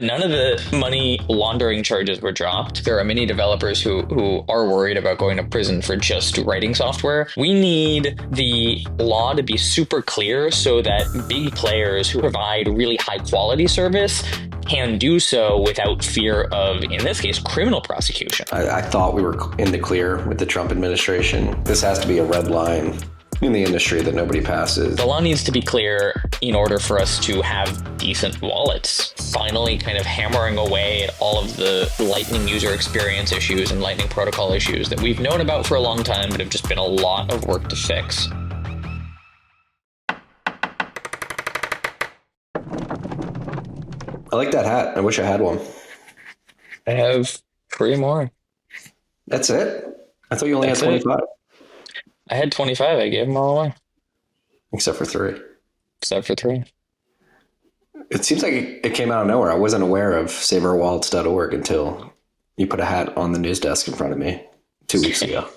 None of the money laundering charges were dropped. There are many developers who are worried about going to prison for just writing software. We need the law to be super clear so that big players who provide really high quality service can do so without fear of, in this case, criminal prosecution. I thought we were in the clear with the Trump administration. This has to be a red line in the industry that nobody passes. The law needs to be clear in order for us to have decent wallets. Finally kind of hammering away at all of the Lightning user experience issues and Lightning protocol issues that we've known about for a long time, but have just been a lot of work to fix. I like that hat. I wish I had one. I have 3 more. That's it? I thought you only That's had 25. I had 25. I gave them all away, Except for 3. except for 3. It seems like it came out of nowhere. I wasn't aware of saveourwallets.org until you put a hat on the news desk in front of me 2 weeks ago.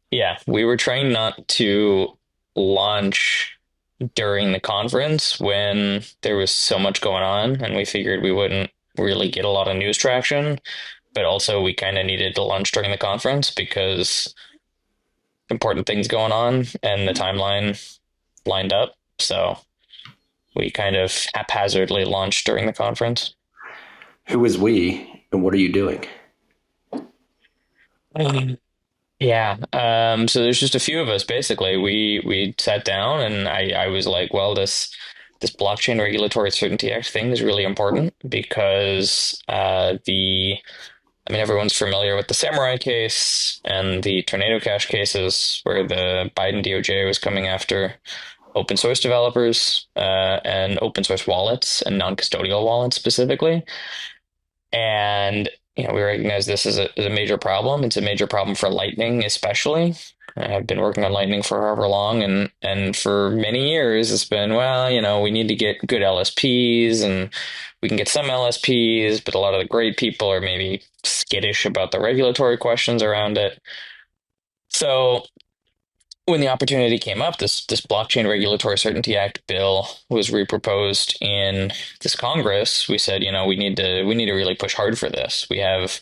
Yeah, we were trying not to launch during the conference when there was so much going on, and we figured we wouldn't really get a lot of news traction. But also, we kind of needed to launch during the conference because important things going on and the timeline lined up. So we kind of haphazardly launched during the conference. Who is we and what are you doing? Yeah. So there's just a few of us basically. We sat down and I was like, well, this blockchain regulatory certainty act thing is really important because I mean everyone's familiar with the Samurai case and the Tornado Cash cases where the Biden DOJ was coming after open source developers and open source wallets and non-custodial wallets specifically. And we recognize this as a major problem. It's a major problem for Lightning, especially. I've been working on Lightning for however long, and for many years, it's been, well, we need to get good LSPs, and we can get some LSPs, but a lot of the great people are maybe skittish about the regulatory questions around it. So when the opportunity came up, this Blockchain Regulatory Certainty Act bill was reproposed in this Congress. We said, we need to really push hard for this. We have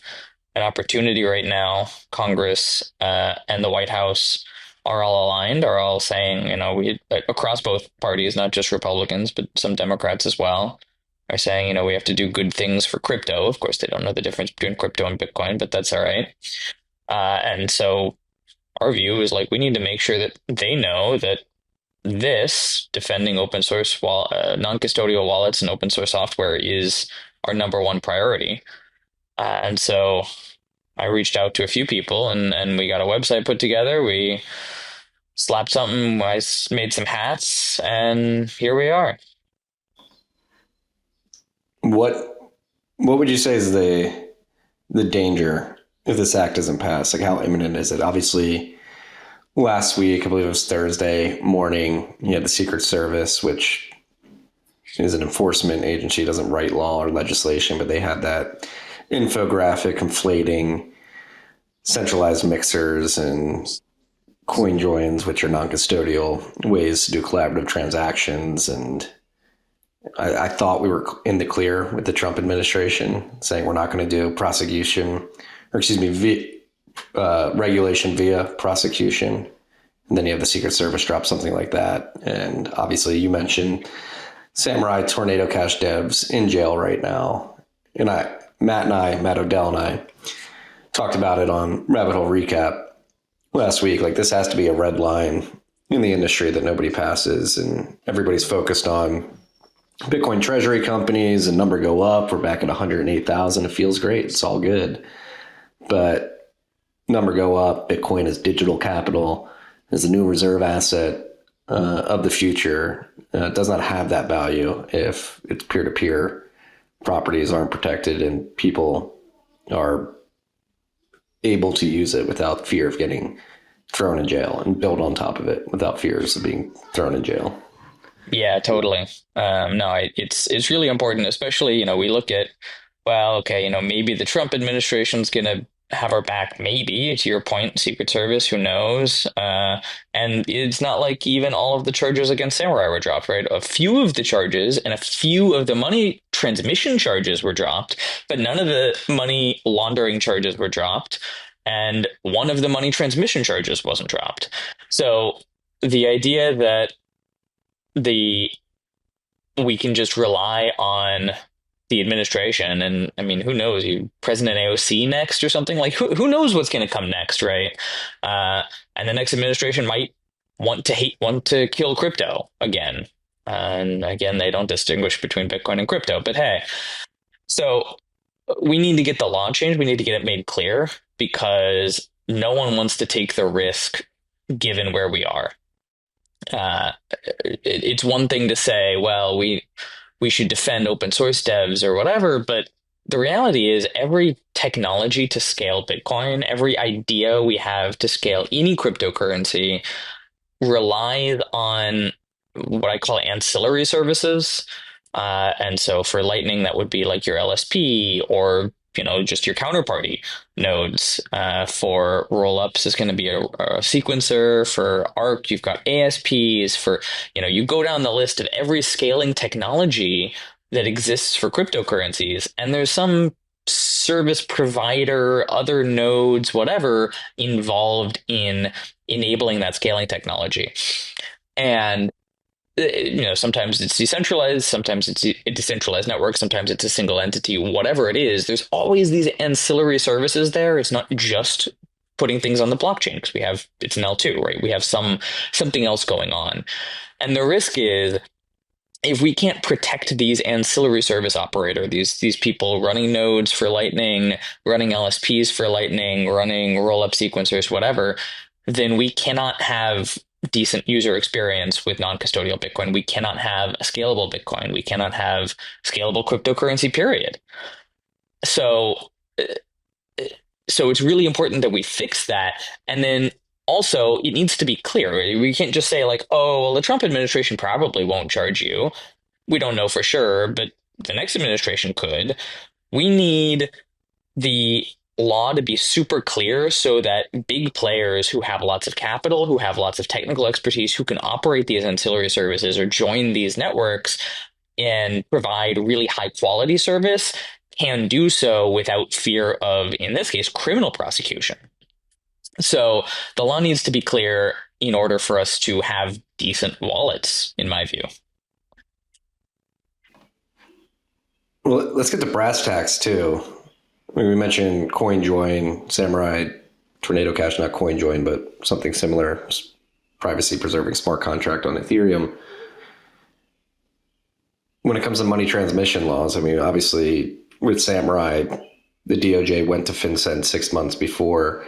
an opportunity right now. Congress and the White House are all aligned, are all saying, we across both parties, not just Republicans, but some Democrats as well, are saying, we have to do good things for crypto. Of course, they don't know the difference between crypto and Bitcoin, but that's all right. And so our view is like we need to make sure that they know that this defending open source non-custodial wallets and open source software is our number one priority. And so I reached out to a few people and we got a website put together. We slapped something, I made some hats, and here we are. What would you say is the danger if this act doesn't pass? Like, how imminent is it? Obviously, last week, I believe it was Thursday morning, you had the Secret Service, which is an enforcement agency, doesn't write law or legislation, but they had that infographic conflating centralized mixers and coin joins, which are non-custodial ways to do collaborative transactions. And I thought we were in the clear with the Trump administration saying we're not going to do prosecution, or excuse me, regulation via prosecution. And then you have the Secret Service drop something like that. And obviously you mentioned Samurai Tornado Cash devs in jail right now. And Matt Odell and I talked about it on Rabbit Hole Recap last week. Like, this has to be a red line in the industry that nobody passes. And everybody's focused on Bitcoin treasury companies and number go up. We're back at 108,000. It feels great. It's all good. But number go up. Bitcoin is digital capital, is a new reserve asset of the future. It does not have that value if it's peer-to-peer. Properties aren't protected and people are able to use it without fear of getting thrown in jail and build on top of it without fears of being thrown in jail. Yeah, totally. No, it's really important, especially, we look at, well, okay, maybe the Trump administration's going to have our back, maybe, to your point, Secret Service, who knows? And it's not like even all of the charges against Samurai were dropped, right? A few of the charges and a few of the money transmission charges were dropped, but none of the money laundering charges were dropped, and one of the money transmission charges wasn't dropped. So the idea that the we can just rely on the administration, and I mean, who knows, you President AOC next or something, like who knows what's going to come next, right? uh and the next administration might want to kill crypto again, and again they don't distinguish between Bitcoin and crypto, but hey. So we need to get the law changed, we need to get it made clear, because no one wants to take the risk given where we are. uh it's one thing to say, well, we should defend open source devs or whatever, but the reality is every technology to scale Bitcoin, every idea we have to scale any cryptocurrency relies on what I call ancillary services. And so for Lightning, that would be like your LSP, or just your counterparty nodes. For rollups, is going to be a sequencer. For Arc, you've got ASPs. For you go down the list of every scaling technology that exists for cryptocurrencies, and there's some service provider, other nodes, whatever, involved in enabling that scaling technology. And sometimes it's decentralized, sometimes it's a decentralized network, sometimes it's a single entity, whatever it is, there's always these ancillary services there. It's not just putting things on the blockchain, because it's an L2, right? We have something else going on. And the risk is, if we can't protect these ancillary service operator, these people running nodes for Lightning, running LSPs for Lightning, running rollup sequencers, whatever, then we cannot have decent user experience with non-custodial Bitcoin. We cannot have a scalable Bitcoin. We cannot have scalable cryptocurrency, period. So, so it's really important that we fix that. And then also, it needs to be clear. We can't just say like, oh, well, the Trump administration probably won't charge you. We don't know for sure, but the next administration could. We need the law to be super clear so that big players who have lots of capital, who have lots of technical expertise, who can operate these ancillary services or join these networks and provide really high quality service, can do so without fear of, in this case, criminal prosecution. So the law needs to be clear in order for us to have decent wallets, in my view. Well, let's get to brass tacks too. I mean, we mentioned CoinJoin, Samurai, Tornado Cash, not CoinJoin, but something similar, privacy preserving smart contract on Ethereum. When it comes to money transmission laws, I mean, obviously with Samurai, the DOJ went to FinCEN 6 months before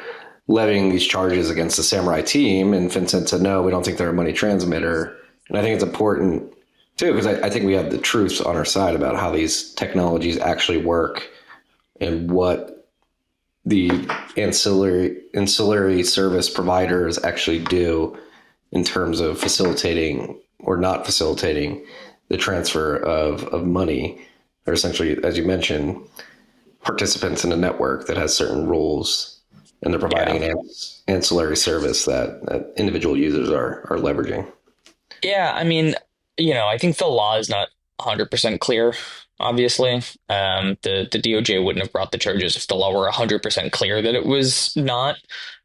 levying these charges against the Samurai team, and FinCEN said, no, we don't think they're a money transmitter. And I think it's important too, because I think we have the truths on our side about how these technologies actually work and what the ancillary service providers actually do in terms of facilitating or not facilitating the transfer of money. They're essentially, as you mentioned, participants in a network that has certain rules, and they're providing Yeah. an ancillary service that individual users are leveraging. Yeah, I mean, I think the law is not 100% clear, obviously. The DOJ wouldn't have brought the charges if the law were 100% clear that it was not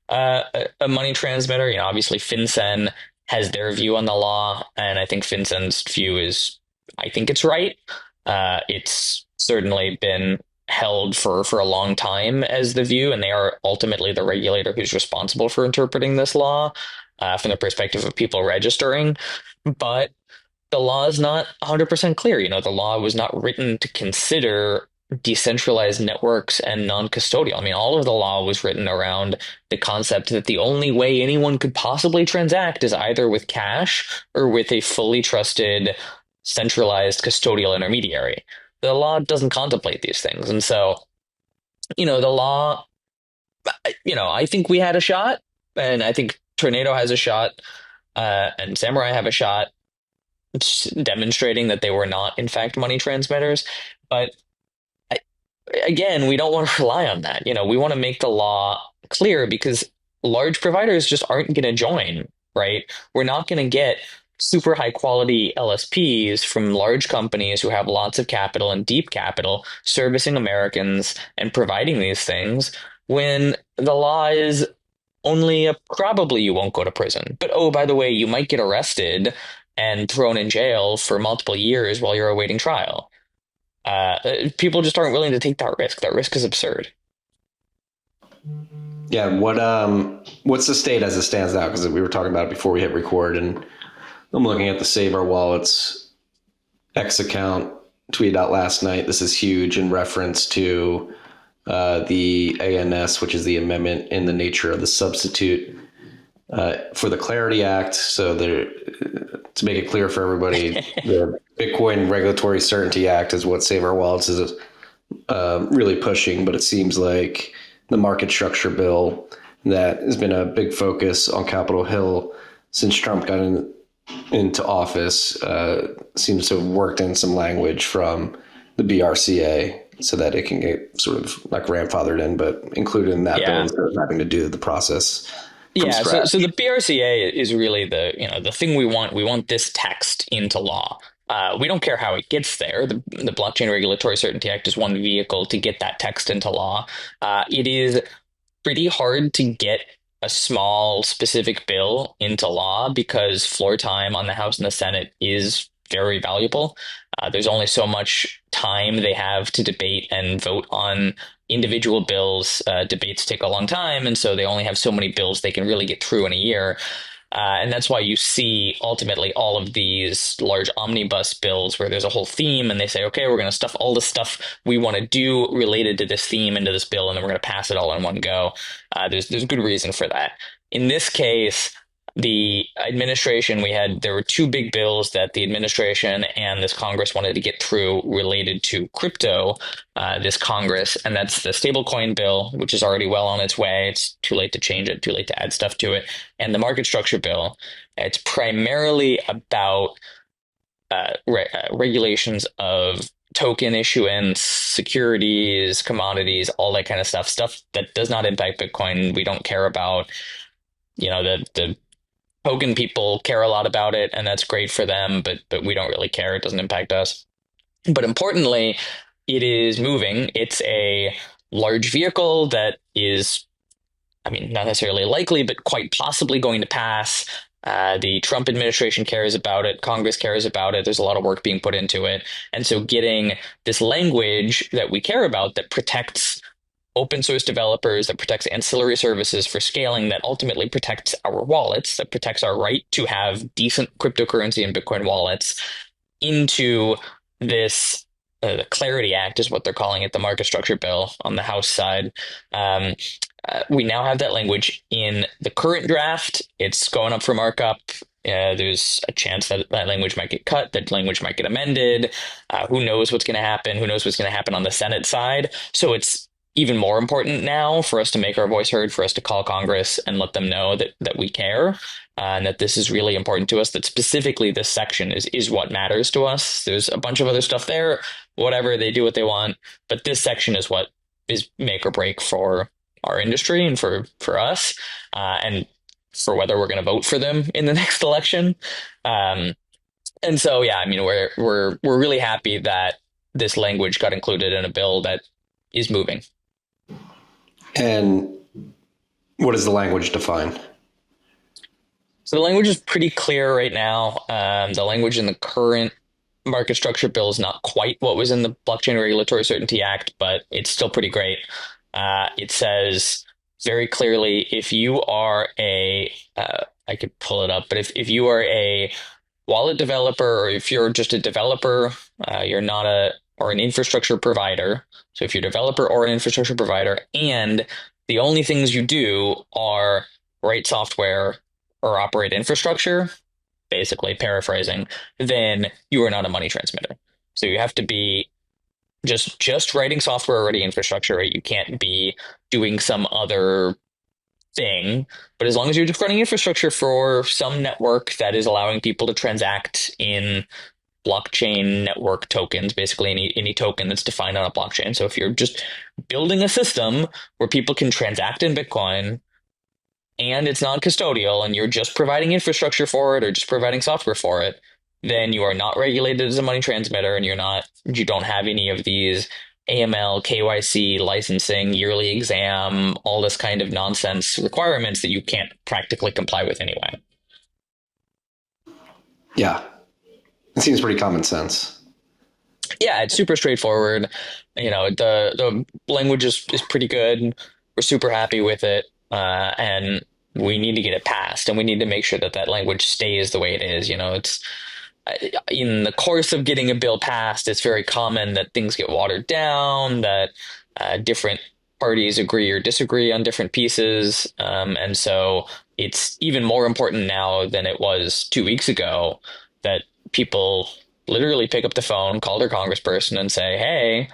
a money transmitter. Obviously, FinCEN has their view on the law, and I think FinCEN's view is, I think it's right. It's certainly been held for a long time as the view, and they are ultimately the regulator who's responsible for interpreting this law from the perspective of people registering. But the law is not 100% clear. The law was not written to consider decentralized networks and non-custodial. I mean, all of the law was written around the concept that the only way anyone could possibly transact is either with cash or with a fully trusted, centralized custodial intermediary. The law doesn't contemplate these things. And so, the law, I think we had a shot, and I think Tornado has a shot, and Samurai have a shot demonstrating that they were not, in fact, money transmitters. But again, we don't want to rely on that. We want to make the law clear because large providers just aren't going to join, right? We're not going to get super high quality LSPs from large companies who have lots of capital and deep capital servicing Americans and providing these things when the law is only probably you won't go to prison. But oh, by the way, you might get arrested and thrown in jail for multiple years while you're awaiting trial. People just aren't willing to take that risk. That risk is absurd. Yeah, what's the state as it stands now? Because we were talking about it before we hit record, and I'm looking at the Save Our Wallets X account tweeted out last night. This is huge in reference to the ANS, which is the amendment in the nature of the substitute for the Clarity Act. So to make it clear for everybody, the Bitcoin Regulatory Certainty Act is what Save Our Wallets is really pushing, but it seems like the market structure bill that has been a big focus on Capitol Hill since Trump got into office seems to have worked in some language from the BRCA so that it can get sort of not grandfathered in, but included in that bill Yeah. instead of having to do the process from Yeah, so scratch. so the BRCA is really the thing we want. We want this text into law. We don't care how it gets there. The Blockchain Regulatory Certainty Act is one vehicle to get that text into law. It is pretty hard to get a small specific bill into law because floor time on the House and the Senate is very valuable. There's only so much time they have to debate and vote on individual bills. Debates take a long time, and so they only have so many bills they can really get through in a year. And that's why you see ultimately all of these large omnibus bills where there's a whole theme and they say, okay, we're going to stuff all the stuff we want to do related to this theme into this bill, and then we're going to pass it all in one go. There's good reason for that. In this case, the administration, there were two big bills that the administration and this Congress wanted to get through related to crypto, this Congress, and that's the stablecoin bill, which is already well on its way. It's too late to change it, too late to add stuff to it, and the market structure bill. It's primarily about regulations of token issuance, securities, commodities, all that kind of stuff. Stuff that does not impact Bitcoin. We don't care about. The Hogan people care a lot about it, and that's great for them, but we don't really care. It doesn't impact us. But importantly, it is moving. It's a large vehicle that is, I mean, not necessarily likely, but quite possibly going to pass. The Trump administration cares about it. Congress cares about it. There's a lot of work being put into it. And so getting this language that we care about that protects open source developers, that protects ancillary services for scaling, that ultimately protects our wallets, that protects our right to have decent cryptocurrency and Bitcoin wallets into this. The Clarity Act is what they're calling it, the market structure bill on the House side. Um, we now have that language in the current draft. It's going up for markup. There's a chance that that language might get cut, that language might get amended. Who knows what's going to happen? Who knows what's going to happen on the Senate side? So it's even more important now for us to make our voice heard, for us to call Congress and let them know that we care, and that this is really important to us, that specifically this section is what matters to us. There's a bunch of other stuff there, whatever, they do what they want, but this section is what is make or break for our industry and for us, and for whether we're going to vote for them in the next election. Um, and so, yeah, I mean, we're really happy that this language got included in a bill that is moving. And what does the language define? So the language is pretty clear right now. The language in the current market structure bill is not quite what was in the Blockchain Regulatory Certainty Act, but it's still pretty great. It says very clearly if you are I could pull it up, but if you are a wallet developer or if you're just a developer, you're not or an infrastructure provider. So if you're a developer or an infrastructure provider, and the only things you do are write software or operate infrastructure, basically paraphrasing, then you are not a money transmitter. So you have to be just writing software or writing infrastructure, right? You can't be doing some other thing. But as long as you're just running infrastructure for some network that is allowing people to transact in blockchain network tokens, basically any token that's defined on a blockchain. So if you're just building a system where people can transact in Bitcoin and it's non-custodial and you're just providing infrastructure for it or just providing software for it, then you are not regulated as a money transmitter and you don't have any of these AML, KYC, licensing, yearly exam, all this kind of nonsense requirements that you can't practically comply with anyway. Yeah, it seems pretty common sense. Yeah, it's super straightforward. The language is pretty good. We're super happy with it, and we need to get it passed, and we need to make sure that that language stays the way it is. It's in the course of getting a bill passed, it's very common that things get watered down, that different parties agree or disagree on different pieces, and so it's even more important now than it was 2 weeks ago that people literally pick up the phone, call their congressperson, and say, "Hey,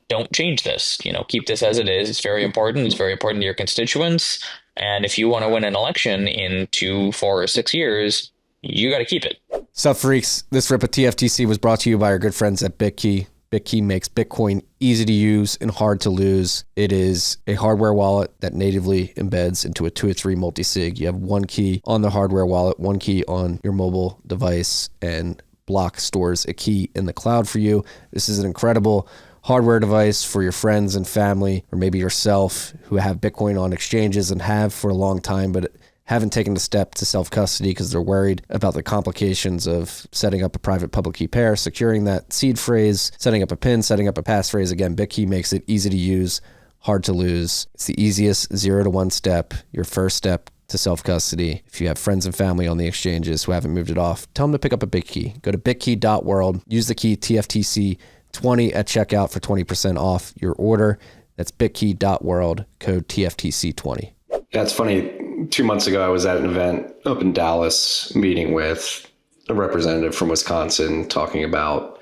don't change this. Keep this as it is. It's very important. It's very important to your constituents. And if you want to win an election in 2, 4, or 6 years, you got to keep it." Sup, freaks? This rip of TFTC was brought to you by our good friends at Bitkey. Bitkey makes Bitcoin easy to use and hard to lose. It is a hardware wallet that natively embeds into a 2 or 3 multi-sig. You have one key on the hardware wallet, one key on your mobile device, and Block stores a key in the cloud for you. This is an incredible hardware device for your friends and family, or maybe yourself, who have Bitcoin on exchanges and have for a long time, but haven't taken the step to self-custody because they're worried about the complications of setting up a private public key pair, securing that seed phrase, setting up a PIN, setting up a passphrase. Again, Bitkey makes it easy to use, hard to lose. It's the easiest 0 to 1 step, your first step to self-custody. If you have friends and family on the exchanges who haven't moved it off, tell them to pick up a Bitkey. Go to bitkey.world, use the key TFTC20 at checkout for 20% off your order. That's bitkey.world, code TFTC20. Yeah, it's funny. 2 months ago, I was at an event up in Dallas meeting with a representative from Wisconsin talking about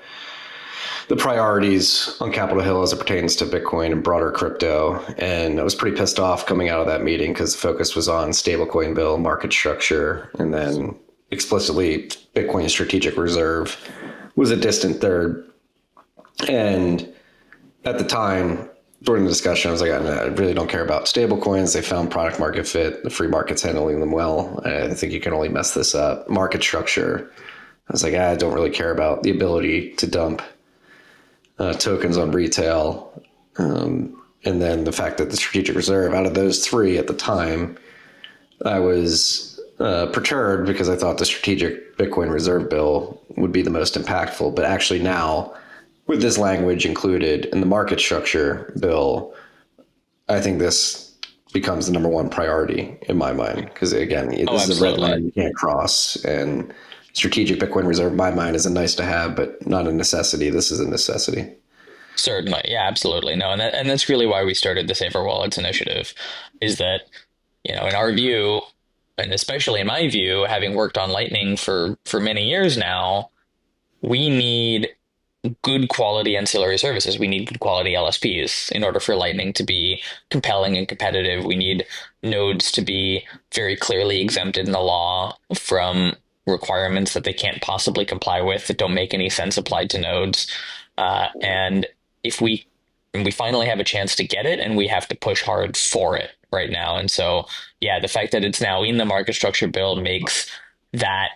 the priorities on Capitol Hill as it pertains to Bitcoin and broader crypto. And I was pretty pissed off coming out of that meeting because the focus was on stablecoin bill, market structure, and then explicitly Bitcoin strategic reserve was a distant third. And at the time, during the discussion, I was like, I really don't care about stablecoins. They found product market fit. The free market's handling them well. I think you can only mess this up. Market structure. I was like, I don't really care about the ability to dump tokens on retail. And then the fact that the strategic reserve, out of those three at the time, I was perturbed because I thought the strategic Bitcoin reserve bill would be the most impactful. But actually now, with this language included in the market structure bill, I think this becomes the number one priority in my mind. Because again, this is a red line you can't cross. And strategic Bitcoin reserve, in my mind, is a nice to have, but not a necessity. This is a necessity. Certainly. Yeah, absolutely. No, and that's really why we started the Safer Wallets initiative, is that, in our view, and especially in my view, having worked on Lightning for many years now, we need good quality ancillary services. We need good quality LSPs in order for Lightning to be compelling and competitive. We need nodes to be very clearly exempted in the law from requirements that they can't possibly comply with, that don't make any sense applied to nodes. And if we finally have a chance to get it, and we have to push hard for it right now. And so, yeah, the fact that it's now in the market structure bill makes that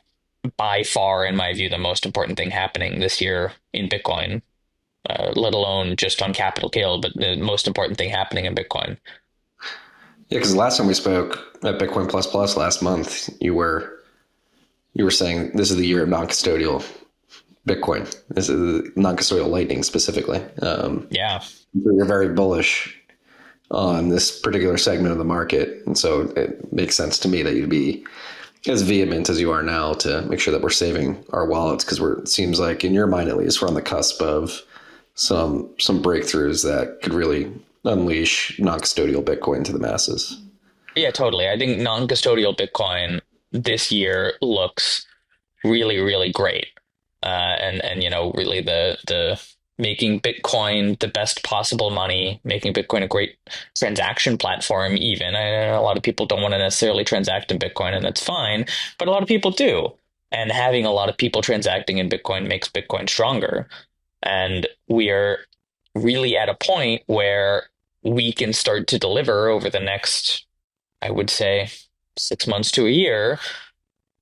by far, in my view, the most important thing happening this year in Bitcoin, let alone just on Capitol Hill, but the most important thing happening in Bitcoin. Yeah, because the last time we spoke at Bitcoin Plus Plus last month, you were saying this is the year of non-custodial Bitcoin. This is non-custodial Lightning specifically. Yeah. You're very bullish on this particular segment of the market. And so it makes sense to me that you'd be as vehement as you are now to make sure that we're saving our wallets, because it seems like, in your mind at least, we're on the cusp of some breakthroughs that could really unleash non-custodial Bitcoin to the masses. Yeah, totally. I think non-custodial Bitcoin this year looks really, really great. And really the making Bitcoin the best possible money, making Bitcoin a great transaction platform even. I know a lot of people don't want to necessarily transact in Bitcoin, and that's fine, but a lot of people do. And having a lot of people transacting in Bitcoin makes Bitcoin stronger. And we are really at a point where we can start to deliver over the next, I would say, 6 months to a year,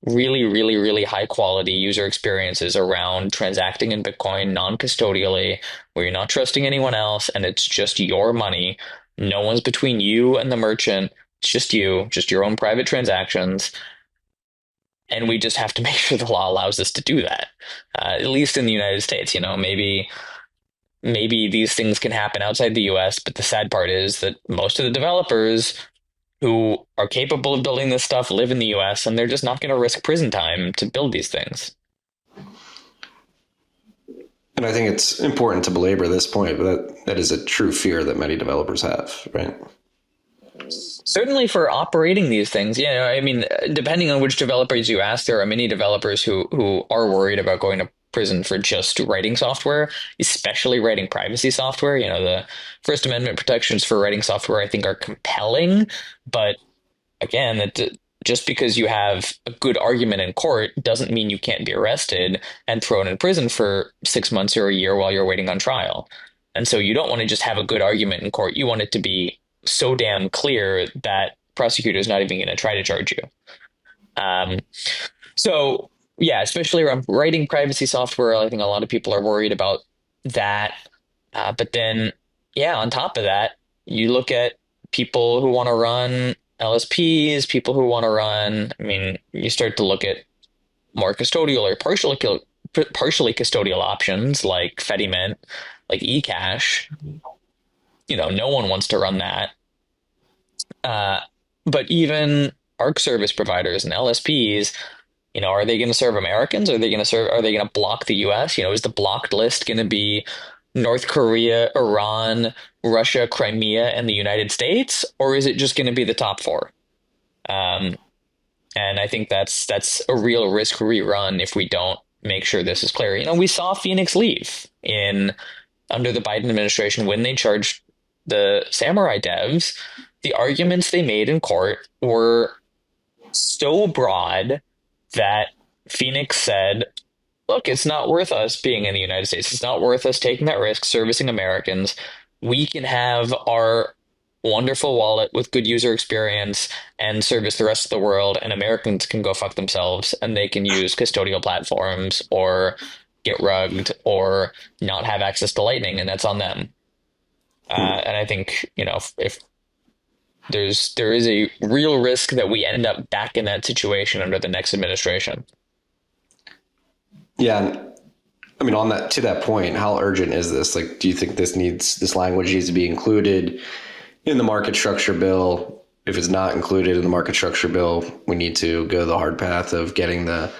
really, really, really high quality user experiences around transacting in Bitcoin non-custodially, where you're not trusting anyone else and it's just your money. No one's between you and the merchant. It's just you, just your own private transactions. And we just have to make sure the law allows us to do that. At least in the United States, maybe these things can happen outside the US, but the sad part is that most of the developers who are capable of building this stuff live in the US and they're just not going to risk prison time to build these things. And I think it's important to belabor this point, but that is a true fear that many developers have, right? Certainly for operating these things, yeah. I mean, depending on which developers you ask, there are many developers who are worried about going to prison for just writing software, especially writing privacy software. The First Amendment protections for writing software, I think, are compelling, but again, just because you have a good argument in court doesn't mean you can't be arrested and thrown in prison for 6 months or a year while you're waiting on trial. And so you don't want to just have a good argument in court. You want it to be so damn clear that prosecutor's not even going to try to charge you. Um, so yeah, especially around writing privacy software, I think a lot of people are worried about that. But then, yeah, on top of that, you look at people who want to run LSPs, people who want to run. I mean, you start to look at more custodial or partially custodial options like Fedimint, like eCash. No one wants to run that. Uh, but even ARC service providers and LSPs, are they going to serve Americans? Are they going to block the US? Is the blocked list going to be North Korea, Iran, Russia, Crimea, and the United States? Or is it just going to be the top four? Um, and I think that's a real risk rerun if we don't make sure this is clear. We saw Phoenix leave in under the Biden administration when they charged the Samurai devs. The arguments they made in court were so broad that Phoenix said, look, it's not worth us being in the United States. It's not worth us taking that risk servicing Americans. We can have our wonderful wallet with good user experience and service the rest of the world, and Americans can go fuck themselves and they can use custodial platforms or get rugged or not have access to Lightning, and that's on them. And I think, if there is a real risk that we end up back in that situation under the next administration. Yeah. And I mean, to that point, how urgent is this? Like, do you think this language needs to be included in the market structure bill? If it's not included in the market structure bill, we need to go the hard path of getting the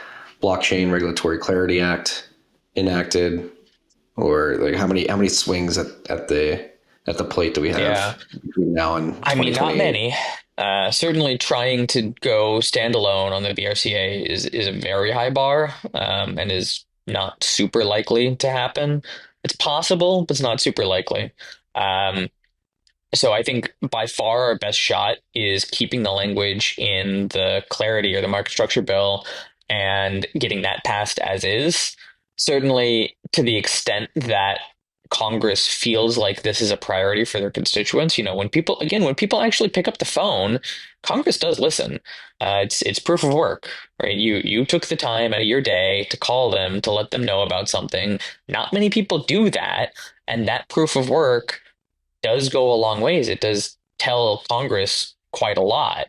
Blockchain Regulatory Clarity Act enacted, or like how many swings at the plate do we have between now and I mean, not 2028? many. Certainly trying to go standalone on the BRCA is a very high bar, and is not super likely to happen. It's possible, but it's not super likely. Um, so I think by far our best shot is keeping the language in the clarity or the market structure bill and getting that passed as is. Certainly to the extent that Congress feels like this is a priority for their constituents. When people actually pick up the phone, Congress does listen. It's proof of work, right? You took the time out of your day to call them to let them know about something. Not many people do that, and that proof of work does go a long ways. It does tell Congress quite a lot.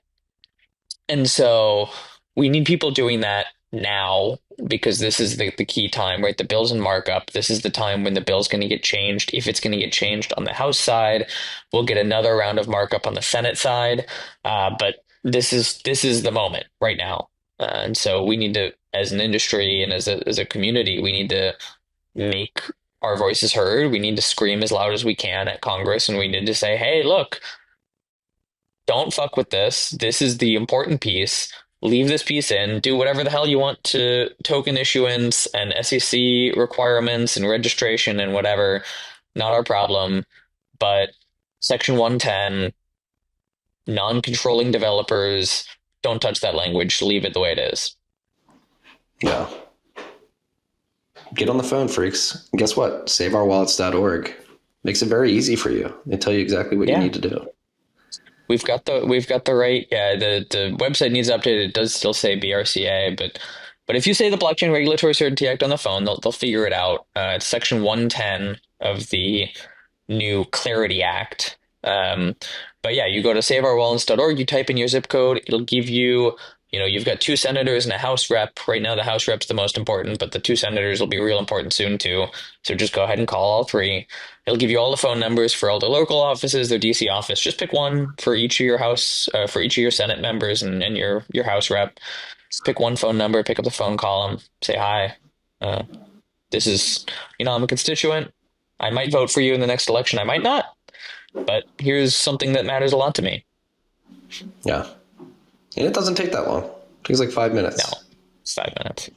And so we need people doing that now because this is the key time, right? The bill's in markup. This is the time when the bill's going to get changed. If it's going to get changed on the House side, we'll get another round of markup on the Senate side. But this is the moment right now. And so we need to, as an industry and as a community, we need to make our voices heard. We need to scream as loud as we can at Congress, and we need to say, hey, look, don't fuck with this. This is the important piece. Leave this piece in. Do whatever the hell you want to token issuance and SEC requirements and registration and whatever. Not our problem. But Section 110, non-controlling developers, don't touch that language. Leave it the way it is. Yeah. Get on the phone, freaks. And guess what? SaveOurWallets.org makes it very easy for you. They tell you exactly what you Yeah. need to do. We've got the right, yeah, the website needs updated. It does still say BRCA, but if you say the Blockchain Regulatory Certainty Act on the phone, they'll figure it out. It's section 110 of the new Clarity Act. But yeah, you go to saveourwallets.org, you type in your zip code, it'll give you, you've got two senators and a House rep. Right now, the House rep's the most important, but the two senators will be real important soon too. So just go ahead and call all three. It'll give you all the phone numbers for all the local offices, their DC office. Just pick one for each of your House, for each of your Senate members and your House rep. Just pick one phone number, pick up the phone, call them, say hi. Uh, this is, I'm a constituent. I might vote for you in the next election. I might not, but here's something that matters a lot to me. Yeah. And it doesn't take that long. It takes like 5 minutes. No, it's 5 minutes.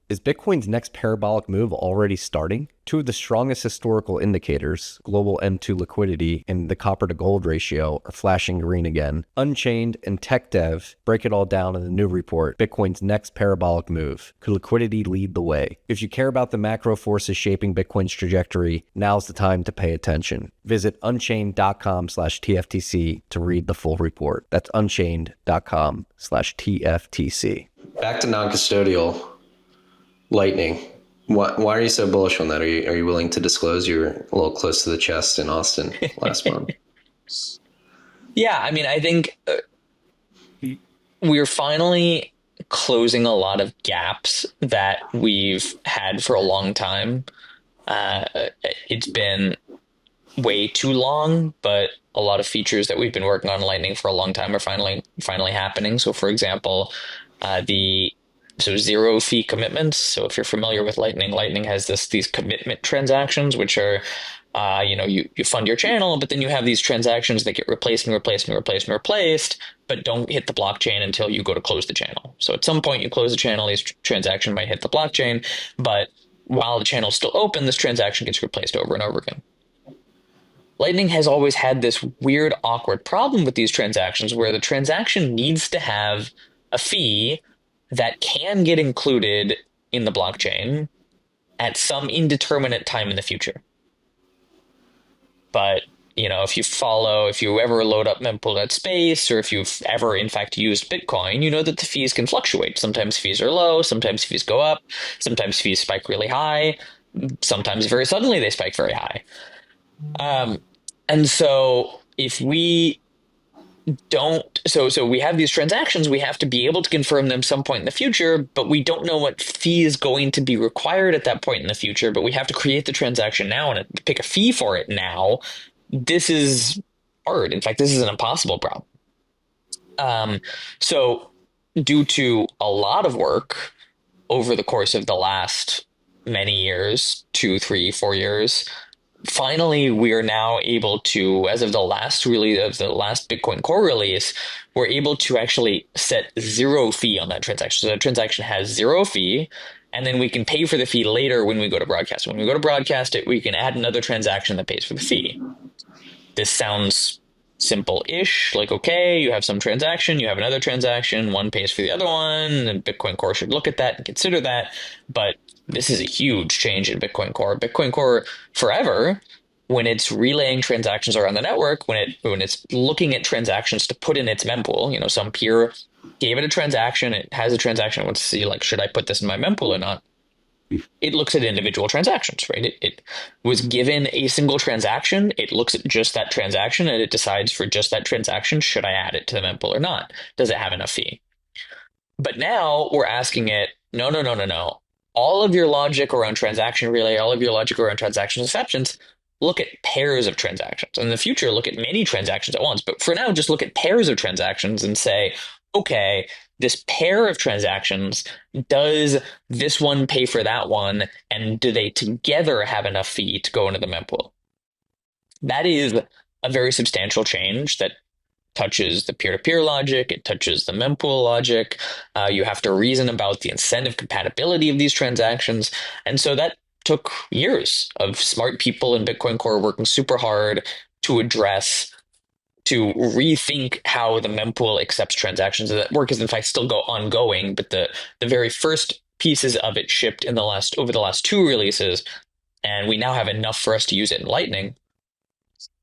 Is Bitcoin's next parabolic move already starting? Two of the strongest historical indicators, global M2 liquidity and the copper to gold ratio, are flashing green again. Unchained and TechDev break it all down in the new report, Bitcoin's next parabolic move. Could liquidity lead the way? If you care about the macro forces shaping Bitcoin's trajectory, now's the time to pay attention. Visit unchained.com/TFTC to read the full report. That's unchained.com/TFTC. Back to non-custodial Lightning. Why are you so bullish on that? Are you willing to disclose? You're a little close to the chest in Austin last month. Yeah, I mean, I think we're finally closing a lot of gaps that we've had for a long time. It's been way too long, but a lot of features that we've been working on in Lightning for a long time are finally happening. So, for example, zero fee commitments. So if you're familiar with Lightning, Lightning has these commitment transactions, which are, you fund your channel, but then you have these transactions that get replaced, but don't hit the blockchain until you go to close the channel. So at some point you close the channel, these transaction might hit the blockchain, but while the channel is still open, this transaction gets replaced over and over again. Lightning has always had this weird, awkward problem with these transactions where the transaction needs to have a fee that can get included in the blockchain at some indeterminate time in the future. But, if you ever load up mempool.space, or if you've ever in fact used Bitcoin, you know that the fees can fluctuate. Sometimes fees are low, sometimes fees go up, sometimes fees spike really high, sometimes very suddenly they spike very high. And so if we don't, so we have these transactions, we have to be able to confirm them some point in the future, but we don't know what fee is going to be required at that point in the future, but we have to create the transaction now and pick a fee for it now. This is hard. In fact, this is an impossible problem. So due to a lot of work over the course of the last many years, 2, 3, 4 years, finally, we are now able to, as of the last Bitcoin Core release, we're able to actually set zero fee on that transaction. So that transaction has zero fee, and then we can pay for the fee later when we go to broadcast. When we go to broadcast it, we can add another transaction that pays for the fee. This sounds simple-ish, like, okay, you have some transaction, you have another transaction, one pays for the other one, and Bitcoin Core should look at that and consider that, but this is a huge change in Bitcoin Core. Bitcoin Core forever, when it's relaying transactions around the network, when it's looking at transactions to put in its mempool, some peer gave it a transaction, it has a transaction, it wants to see, like, should I put this in my mempool or not? It looks at individual transactions, right? It was given a single transaction, it looks at just that transaction, and it decides for just that transaction, should I add it to the mempool or not? Does it have enough fee? But now we're asking it, no. All of your logic around transaction relay, all of your logic around transaction exceptions, look at pairs of transactions. In the future, look at many transactions at once. But for now, just look at pairs of transactions and say, okay, this pair of transactions, does this one pay for that one? And do they together have enough fee to go into the mempool? That is a very substantial change that touches the peer-to-peer logic, it touches the mempool logic. You have to reason about the incentive compatibility of these transactions. And so that took years of smart people in Bitcoin Core working super hard to rethink how the mempool accepts transactions. That work is in fact still ongoing, but the very first pieces of it shipped in the last over the last two releases, and we now have enough for us to use it in Lightning.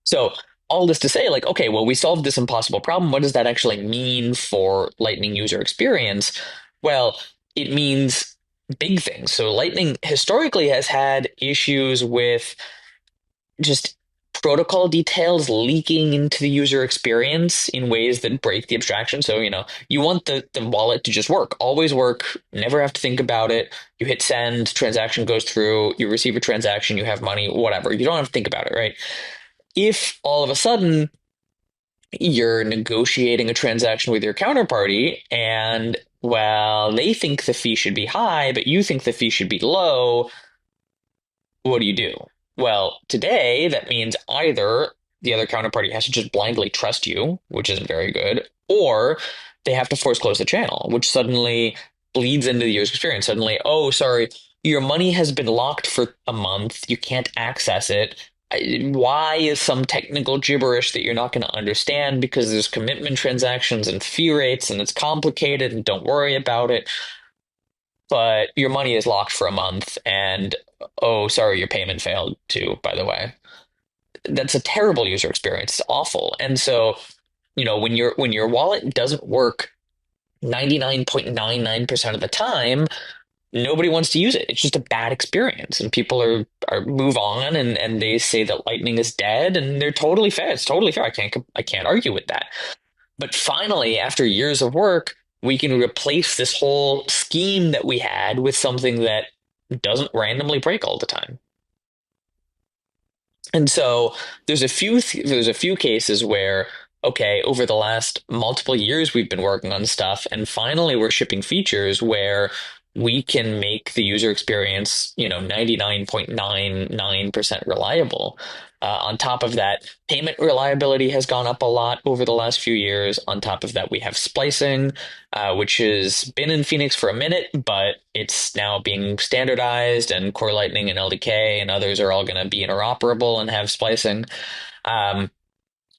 So all this to say, like, okay, well, we solved this impossible problem. What does that actually mean for Lightning user experience? Well, it means big things. So Lightning historically has had issues with just protocol details leaking into the user experience in ways that break the abstraction. So, you want the wallet to just work, always work, never have to think about it. You hit send, transaction goes through, you receive a transaction, you have money, whatever. You don't have to think about it, right? If all of a sudden you're negotiating a transaction with your counterparty and, well, they think the fee should be high, but you think the fee should be low, what do you do? Well, today that means either the other counterparty has to just blindly trust you, which isn't very good, or they have to force close the channel, which suddenly bleeds into the user experience. Suddenly, oh, sorry, your money has been locked for a month. You can't access it. Why is some technical gibberish that you're not going to understand because there's commitment transactions and fee rates and it's complicated and don't worry about it. But your money is locked for a month and oh, sorry, your payment failed too, by the way. That's a terrible user experience. It's awful. And so, when your wallet doesn't work 99.99% of the time, nobody wants to use it. It's just a bad experience. And people are move on and they say that Lightning is dead, and they're totally fair. It's totally fair. I can't argue with that. But finally, after years of work, we can replace this whole scheme that we had with something that doesn't randomly break all the time. And so there's a few cases where, okay, over the last multiple years we've been working on stuff, and finally we're shipping features where we can make the user experience, 99.99% reliable. On top of that, payment reliability has gone up a lot over the last few years. On top of that, we have splicing, which has been in Phoenix for a minute, but it's now being standardized, and Core Lightning and LDK and others are all going to be interoperable and have splicing.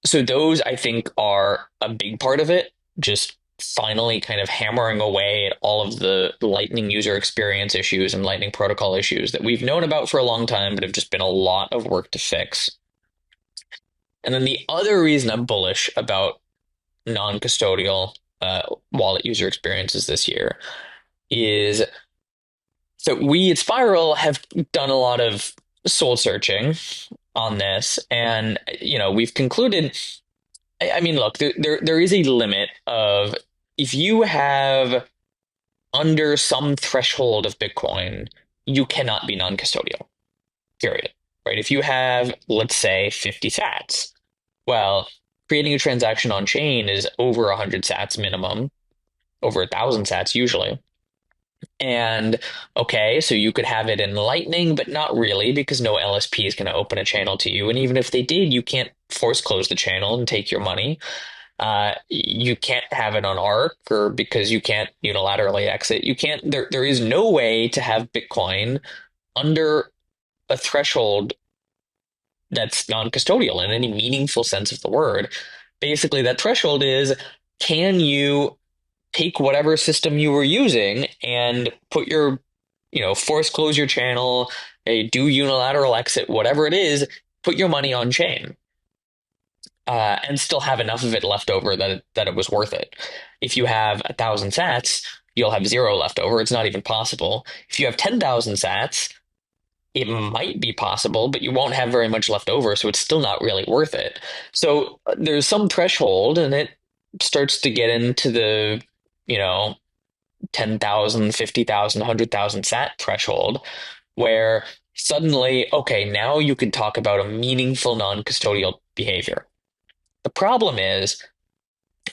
So those, I think, are a big part of it. Just finally kind of hammering away at all of the Lightning user experience issues and Lightning protocol issues that we've known about for a long time, but have just been a lot of work to fix. And then the other reason I'm bullish about non-custodial wallet user experiences this year is that we at Spiral have done a lot of soul searching on this, and we've concluded. I mean, look, there is a limit of if you have under some threshold of Bitcoin, you cannot be non-custodial, period. Right? If you have, let's say, 50 sats, well, creating a transaction on chain is over 100 sats minimum, over 1,000 sats usually. And okay, so you could have it in Lightning, but not really, because no LSP is going to open a channel to you. And even if they did, you can't force close the channel and take your money. You can't have it on Arc, or because you can't unilaterally exit. You can't. There is no way to have Bitcoin under a threshold that's non-custodial in any meaningful sense of the word. Basically, that threshold is, can you take whatever system you were using and put your, force close your channel, do unilateral exit, whatever it is, put your money on chain, and still have enough of it left over that it was worth it. If you have 1,000 sats, you'll have zero left over. It's not even possible. If you have 10,000 sats, it might be possible, but you won't have very much left over, so it's still not really worth it. So there's some threshold, and it starts to get into the 10,000, 50,000, 100,000 sat threshold, where suddenly, okay, now you can talk about a meaningful non-custodial behavior. The problem is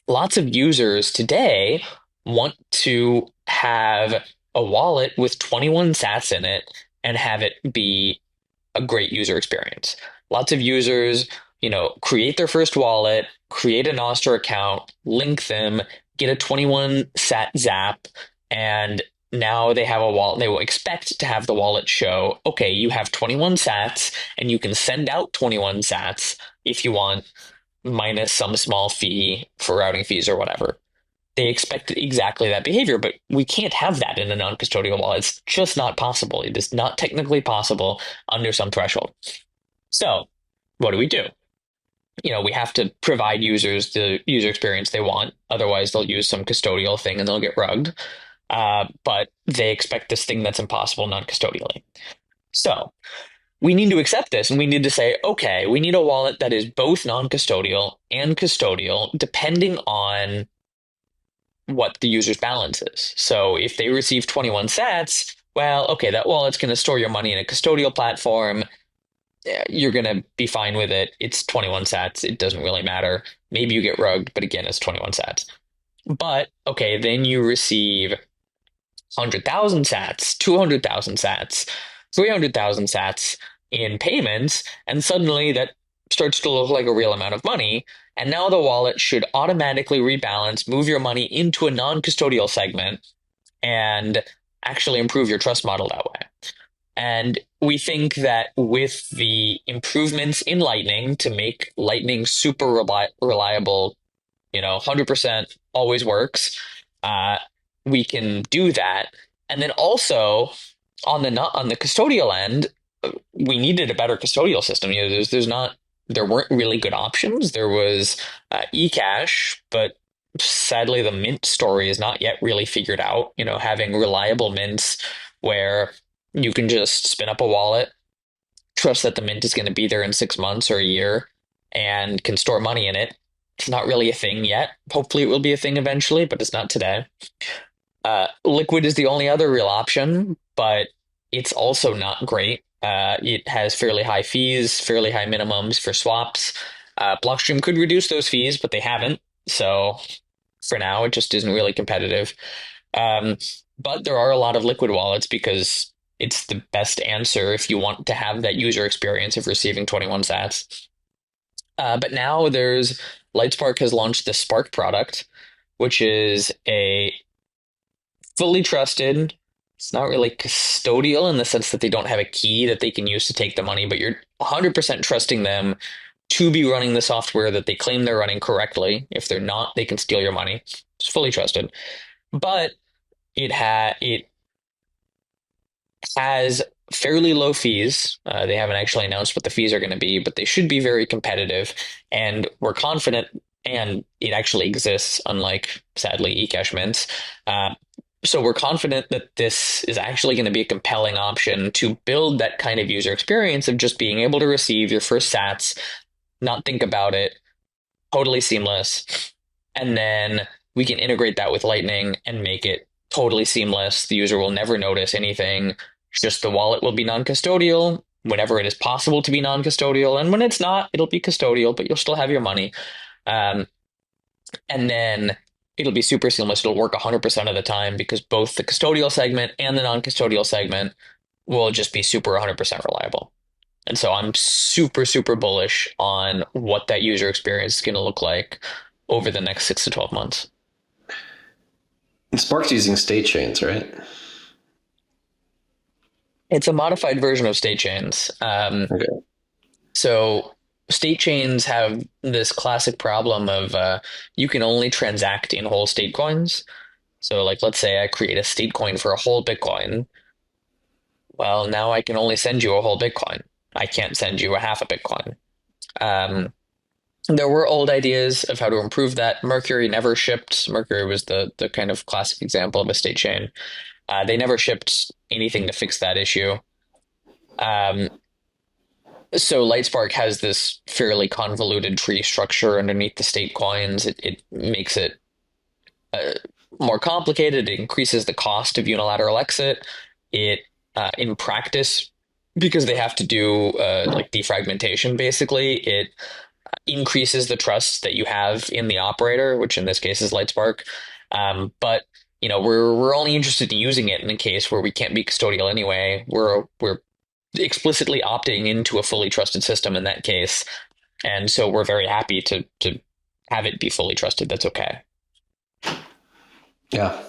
lots of users today want to have a wallet with 21 sats in it and have it be a great user experience. Lots of users, create their first wallet, create an Nostr account, link them, get a 21 sat zap, and now they have a wallet. They will expect to have the wallet show, okay, you have 21 sats and you can send out 21 sats if you want, minus some small fee for routing fees or whatever. they expect exactly that behavior, but we can't have that in a non-custodial wallet. It's just not possible. It is not technically possible under some threshold. So what do? We have to provide users the user experience they want. Otherwise, they'll use some custodial thing and they'll get rugged. But they expect this thing that's impossible non-custodially. So we need to accept this and we need to say, okay, we need a wallet that is both non-custodial and custodial, depending on what the user's balance is. So if they receive 21 sats, well, okay, that wallet's going to store your money in a custodial platform. You're going to be fine with it. It's 21 sats. It doesn't really matter. Maybe you get rugged, but again, it's 21 sats. But okay, then you receive 100,000 sats, 200,000 sats, 300,000 sats in payments, and suddenly that starts to look like a real amount of money. And now the wallet should automatically rebalance, move your money into a non-custodial segment, and actually improve your trust model that way. And we think that with the improvements in Lightning to make Lightning super reliable, 100% always works, we can do that. And then also on the custodial end, we needed a better custodial system. There weren't really good options. There was eCash, but sadly the mint story is not yet really figured out. Having reliable mints where you can just spin up a wallet, trust that the mint is going to be there in 6 months or a year, and can store money in it. It's not really a thing yet. Hopefully it will be a thing eventually, but it's not today. Liquid is the only other real option, but it's also not great. It has fairly high fees, fairly high minimums for swaps. Blockstream could reduce those fees, but they haven't. So for now, it just isn't really competitive. But there are a lot of liquid wallets because it's the best answer if you want to have that user experience of receiving 21 sats. But now Lightspark has launched the Spark product, which is a fully trusted. It's not really custodial in the sense that they don't have a key that they can use to take the money, but you're 100% trusting them to be running the software that they claim they're running correctly. If they're not, they can steal your money. It's fully trusted. But it has fairly low fees. They haven't actually announced what the fees are going to be, but they should be very competitive. And we're confident, and it actually exists, unlike, sadly, eCash mints. So we're confident that this is actually going to be a compelling option to build that kind of user experience of just being able to receive your first sats, not think about it, totally seamless. And then we can integrate that with Lightning and make it totally seamless. The user will never notice anything. Just the wallet will be non-custodial whenever it is possible to be non-custodial. And when it's not, it'll be custodial, but you'll still have your money. And then it'll be super seamless. It'll work 100% of the time because both the custodial segment and the non-custodial segment will just be super 100% reliable. And so I'm super, super bullish on what that user experience is going to look like over the next 6 to 12 months. And Spark's using state chains, right? It's a modified version of state chains. Okay. So state chains have this classic problem of you can only transact in whole state coins. So like, let's say I create a state coin for a whole Bitcoin. Well, now I can only send you a whole Bitcoin. I can't send you a half a Bitcoin. There were old ideas of how to improve that. Mercury never shipped. Mercury was the kind of classic example of a state chain. They never shipped anything to fix that issue. So Lightspark has this fairly convoluted tree structure underneath the state coins. It makes it more complicated. It increases the cost of unilateral exit. It, in practice, because they have to do like defragmentation, basically, it increases the trust that you have in the operator, which in this case is Lightspark. But we're only interested in using it in a case where we can't be custodial anyway. We're explicitly opting into a fully trusted system in that case, and so we're very happy to have it be fully trusted. That's okay. Yeah,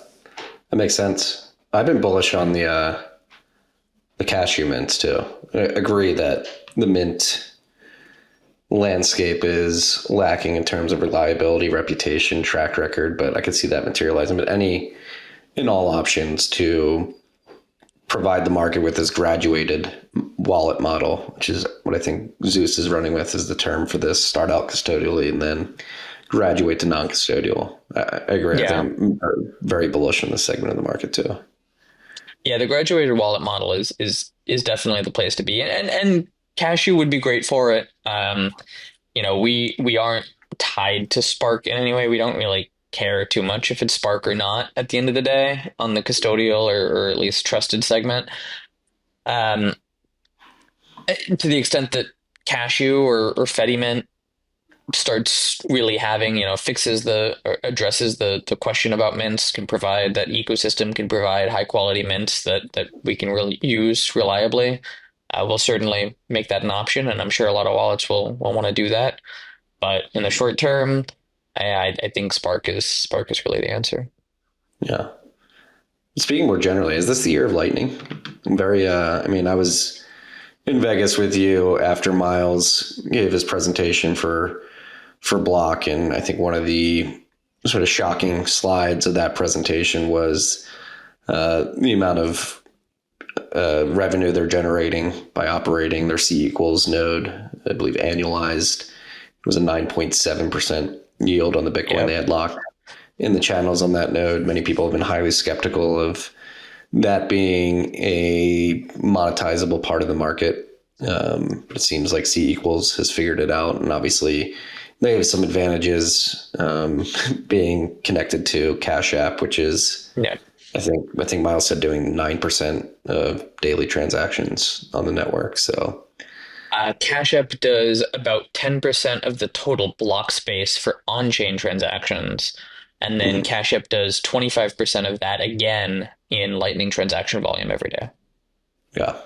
that makes sense. I've been bullish on the cashew mints too. I agree that the mint landscape is lacking in terms of reliability, reputation, track record, but I could see that materializing. But any and all options to provide the market with this graduated wallet model, which is what I think Zeus is running with, is the term for this. Start out custodially and then graduate to non-custodial. I agree. I Yeah. think I'm very bullish on this segment of the market too. Yeah, the graduated wallet model is definitely the place to be. And Cashew would be great for it. We aren't tied to Spark in any way. We don't really care too much if it's Spark or not at the end of the day on the custodial or at least trusted segment. Um, to the extent that Cashew or Fedimint starts really having, fixes or addresses the question about mints, can provide that ecosystem, can provide high quality mints that we can really use reliably. We'll certainly make that an option, and I'm sure a lot of wallets will want to do that. But in the short term, I think Spark is really the answer. Yeah. Speaking more generally, is this the year of Lightning? I'm very, I mean, I was in Vegas with you after Miles gave his presentation for Block, and I think one of the sort of shocking slides of that presentation was the amount of revenue they're generating by operating their C equals node. I believe annualized it was a 9.7% yield on the Bitcoin they had locked in the channels on that node. Many people have been highly skeptical of that being a monetizable part of the market. But it seems like C equals has figured it out, and obviously they have some advantages being connected to Cash App, which is Yeah. I think Miles said doing 9% of daily transactions on the network. So Cash App does about 10% of the total block space for on-chain transactions. And then mhm, Cash App does 25% of that again in Lightning transaction volume every day. yeah,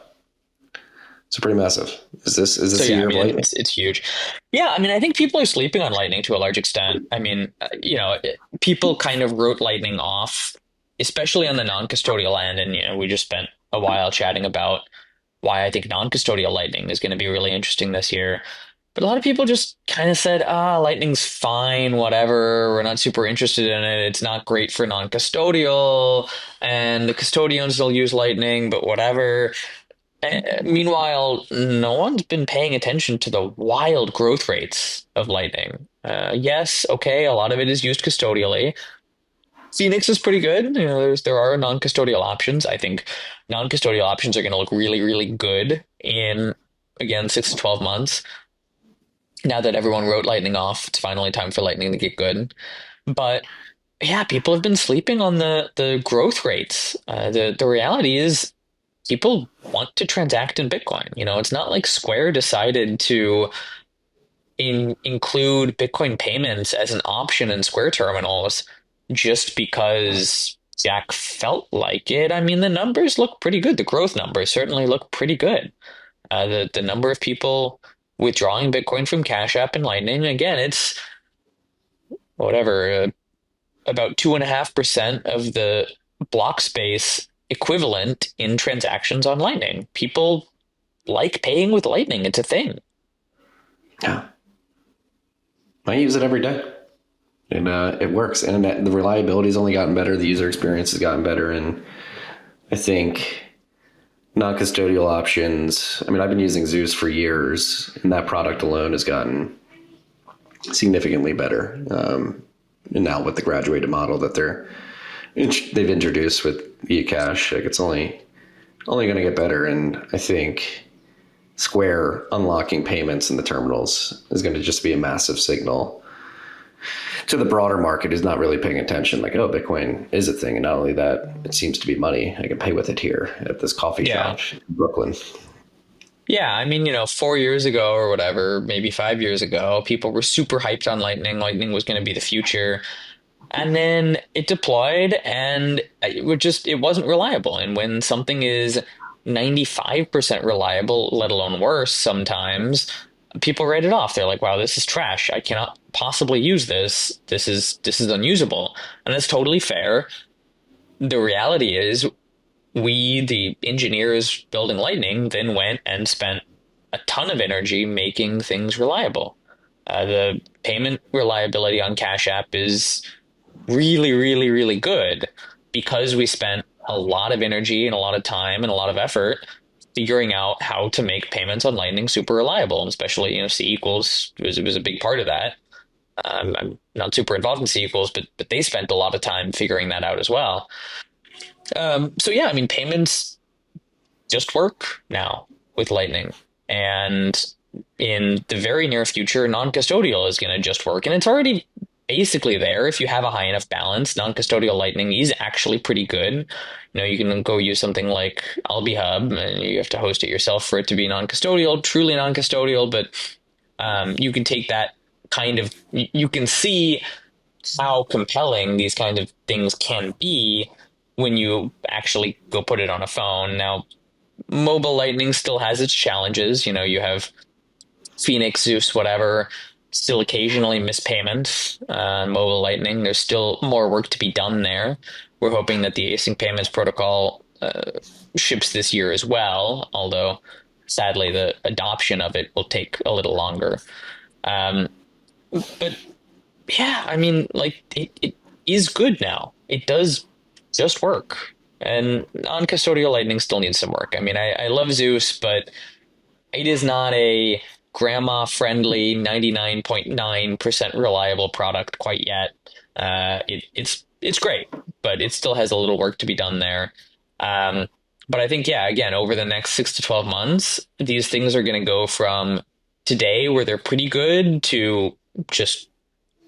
it's pretty massive. Is this So the yeah, I year of mean Lightning? it's huge. Yeah, I mean I think people are sleeping on Lightning to a large extent. I mean, people kind of wrote Lightning off, especially on the non-custodial end, and we just spent a while chatting about why I think non-custodial Lightning is going to be really interesting this year. But a lot of people just kind of said, Lightning's fine, whatever. We're not super interested in it. It's not great for non-custodial, and the custodians will use Lightning, but whatever. Meanwhile, no one's been paying attention to the wild growth rates of Lightning. Yes, okay, a lot of it is used custodially. Phoenix is pretty good. There are non-custodial options. I think non-custodial options are going to look really, really good in again 6 to 12 months. Now that everyone wrote Lightning off, it's finally time for Lightning to get good. But yeah, people have been sleeping on the growth rates. The reality is people want to transact in Bitcoin. It's not like Square decided to include Bitcoin payments as an option in Square terminals just because Jack felt like it. I mean, the numbers look pretty good. The growth numbers certainly look pretty good. The number of people withdrawing Bitcoin from Cash App and Lightning, again, it's whatever, about 2.5% of the block space equivalent in transactions on Lightning. People like paying with Lightning. It's a thing. Yeah, I use it every day. And it works, and the reliability's only gotten better. The user experience has gotten better, and I think non-custodial options. I mean, I've been using Zeus for years, and that product alone has gotten significantly better. And now with the graduated model that they've introduced with eCash, like it's only going to get better. And I think Square unlocking payments in the terminals is going to just be a massive signal to the broader market who's not really paying attention. Like, oh, Bitcoin is a thing, and not only that, it seems to be money. I can pay with it here at this coffee Yeah. shop in Brooklyn. Yeah, I mean, 4 years ago or whatever, maybe 5 years ago, people were super hyped on Lightning. Lightning was going to be the future. And then it deployed and it wasn't reliable. And when something is 95% reliable, let alone worse sometimes, people write it off. They're like, wow, this is trash. I cannot possibly use this. This is unusable. And that's totally fair. The reality is we, the engineers building Lightning, then went and spent a ton of energy making things reliable. The payment reliability on Cash App is really, really, really good because we spent a lot of energy and a lot of time and a lot of effort figuring out how to make payments on Lightning super reliable, and especially, C equals was a big part of that. I'm not super involved in C equals, but they spent a lot of time figuring that out as well. So yeah, I mean, payments just work now with Lightning, and in the very near future, non-custodial is going to just work, and it's already basically there. If you have a high enough balance, non-custodial Lightning is actually pretty good. You can go use something like Alby Hub, and you have to host it yourself for it to be non-custodial, truly non-custodial. But you can take that kind of, you can see how compelling these kind of things can be when you actually go put it on a phone. Now, mobile Lightning still has its challenges. You have Phoenix, Zeus, whatever, still occasionally miss payments on mobile Lightning. There's still more work to be done there. We're hoping that the async payments protocol ships this year as well, although sadly the adoption of it will take a little longer. But yeah, I mean, like it is good now. It does just work. And non-custodial Lightning still needs some work. I mean, I love Zeus, but it is not a grandma friendly 99.9% reliable product quite yet. It's great, but it still has a little work to be done there. But I think, yeah, again, over the next 6 to 12 months, these things are going to go from today, where they're pretty good, to just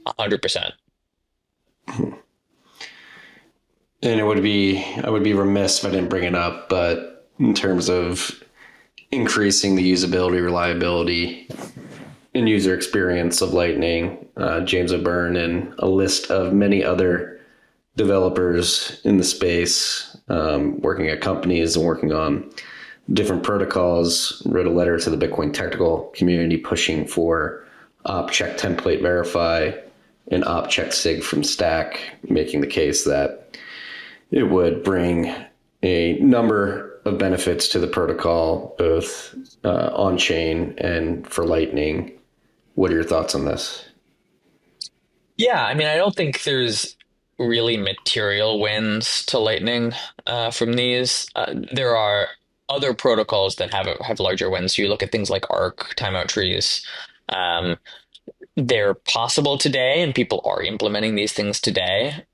100%. And I would be remiss if I didn't bring it up, but in terms of increasing the usability, reliability, and user experience of Lightning, James O'Byrne and a list of many other developers in the space, working at companies and working on different protocols, wrote a letter to the Bitcoin technical community pushing for op check template verify and op check sig from stack, making the case that it would bring a number of benefits to the protocol, both on chain and for Lightning. What are your thoughts on this? Yeah, I mean, I don't think there's really material wins to Lightning from these. There are other protocols that have larger wins. So you look at things like Arc, timeout trees. Um, they're possible today, and people are implementing these things today.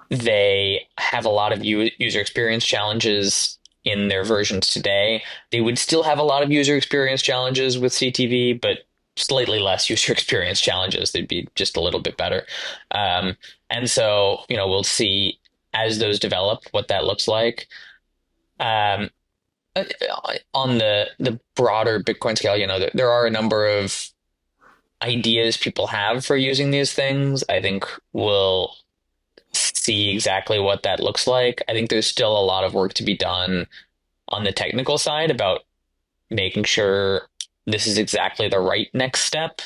They have a lot of user experience challenges in their versions today. They would still have a lot of user experience challenges with CTV, but slightly less user experience challenges. They'd be just a little bit better. And so, we'll see as those develop what that looks like. Um, on the broader Bitcoin scale, there are a number of ideas people have for using these things. I think we'll see exactly what that looks like. I think there's still a lot of work to be done on the technical side about making sure this is exactly the right next step.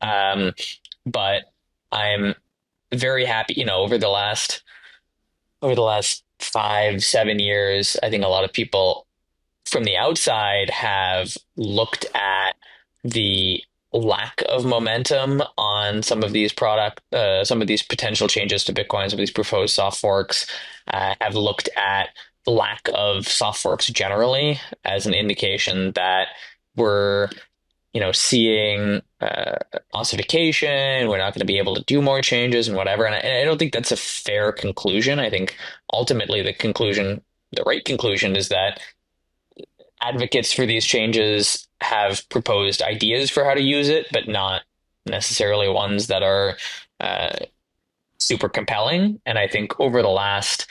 But I'm very happy, over the last 5, 7 years, I think a lot of people from the outside have looked at the lack of momentum on some of these potential changes to Bitcoin, some of these proposed soft forks, have looked at the lack of soft forks generally as an indication that we're, seeing ossification. We're not going to be able to do more changes and whatever. And I don't think that's a fair conclusion. I think ultimately the right conclusion is that advocates for these changes have proposed ideas for how to use it, but not necessarily ones that are super compelling. And I think over the last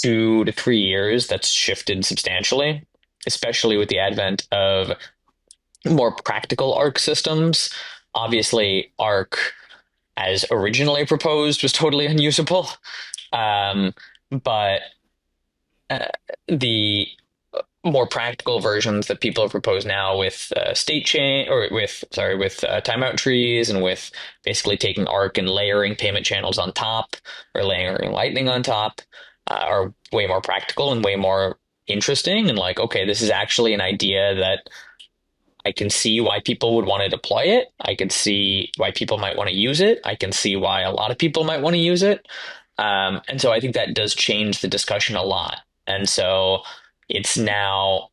2 to 3 years, that's shifted substantially, especially with the advent of more practical ARC systems. Obviously, ARC, as originally proposed, was totally unusable. But the more practical versions that people have proposed now with state chain, or with timeout trees, and with basically taking ARC and layering payment channels on top, or layering Lightning on top, are way more practical and way more interesting. And like, okay, this is actually an idea that I can see why people would want to deploy it. I can see why people might want to use it. I can see why a lot of people might want to use it. And so I think that does change the discussion a lot. And so it's now,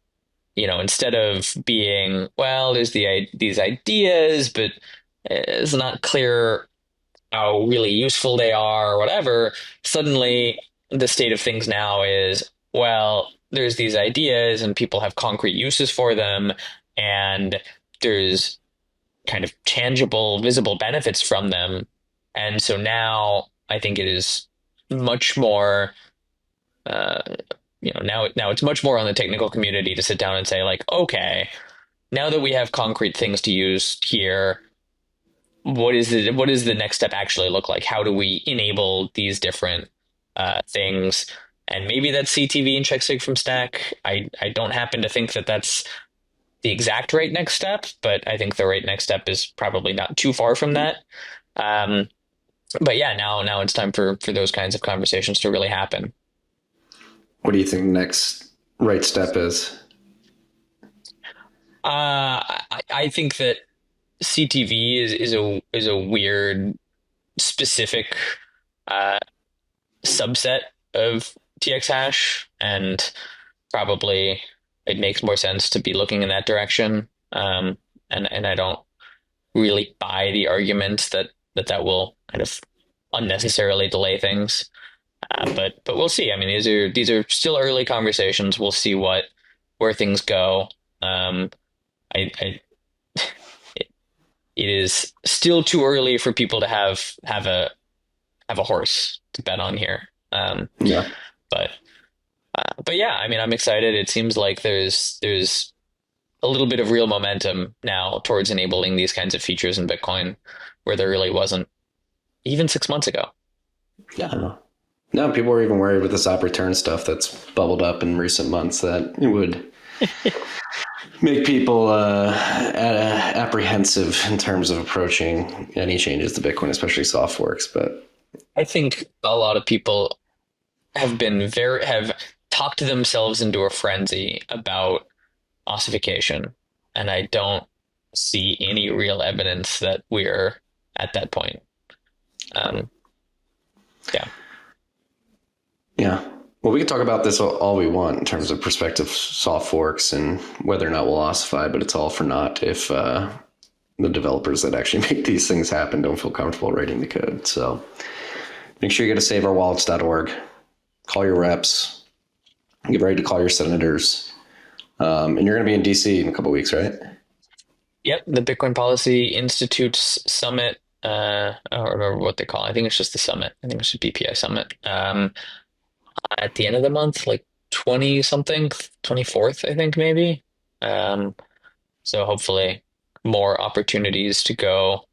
instead of being, well, there's these ideas, but it's not clear how really useful they are or whatever, suddenly the state of things now is, well, there's these ideas and people have concrete uses for them, and there's kind of tangible, visible benefits from them. And so now I think it is much more, uh, now it's much more on the technical community to sit down and say, like, okay, now that we have concrete things to use here, what does the next step actually look like? How do we enable these different things? And maybe that's CTV and checksig from stack. I don't happen to think that that's the exact right next step, but I think the right next step is probably not too far from that. Um, but yeah, now it's time for those kinds of conversations to really happen. What do you think the next right step is? I think that CTV is a weird specific uh, subset of TX hash, and probably it makes more sense to be looking in that direction. And I don't really buy the argument that will kind of unnecessarily delay things. But we'll see. I mean, these are still early conversations. We'll see where things go. I it, it is still too early for people to have a horse to bet on here. Yeah. But but yeah, I mean, I'm excited. It seems like there's a little bit of real momentum now towards enabling these kinds of features in Bitcoin, where there really wasn't even 6 months ago. Yeah. No, people were even worried with the Zaprite return stuff that's bubbled up in recent months that it would make people apprehensive in terms of approaching any changes to Bitcoin, especially soft forks. But I think a lot of people have talked themselves into a frenzy about ossification, and I don't see any real evidence that we're at that point. Um, yeah. yeah, well, we can talk about this all we want in terms of prospective soft forks and whether or not we'll ossify, but it's all for naught if the developers that actually make these things happen don't feel comfortable writing the code. So make sure you go to saveourwallets.org, call your reps, get ready to call your senators. And you're going to be in DC in a couple of weeks, right? Yep, the Bitcoin Policy Institute's summit. I don't remember what they call it. I think it's just the summit. I think it's just BPI summit. At the end of the month, like 20 something, 24th, I think maybe. Um, so hopefully more opportunities to go